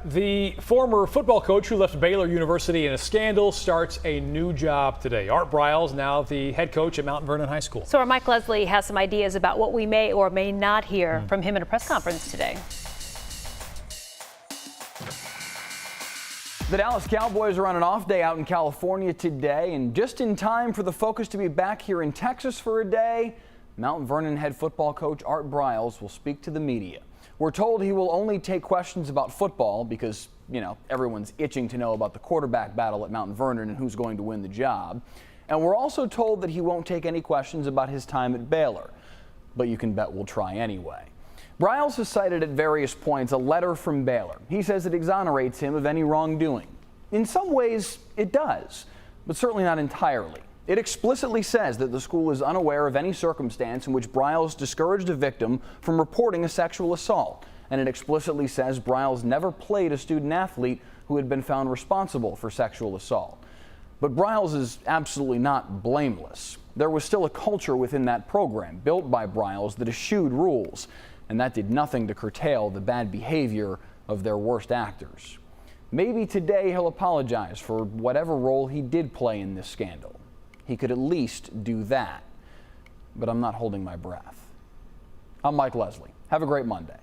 The former football coach who left Baylor University in a scandal starts a new job today. Art Briles, now the head coach at Mount Vernon High School. So our Mike Leslie has some ideas about what we may or may not hear from him in a press conference today. The Dallas Cowboys are on an off day out in California today, and just in time for the focus to be back here in Texas for a day, Mount Vernon head football coach Art Briles will speak to the media. We're told he will only take questions about football because, everyone's itching to know about the quarterback battle at Mount Vernon and who's going to win the job. And we're also told that he won't take any questions about his time at Baylor. But you can bet we'll try anyway. Briles has cited at various points a letter from Baylor. He says it exonerates him of any wrongdoing. In some ways, it does, but certainly not entirely. It explicitly says that the school is unaware of any circumstance in which Briles discouraged a victim from reporting a sexual assault. And it explicitly says Briles never played a student athlete who had been found responsible for sexual assault. But Briles is absolutely not blameless. There was still a culture within that program built by Briles that eschewed rules, and that did nothing to curtail the bad behavior of their worst actors. Maybe today he'll apologize for whatever role he did play in this scandal. He could at least do that, but I'm not holding my breath. I'm Mike Leslie. Have a great Monday.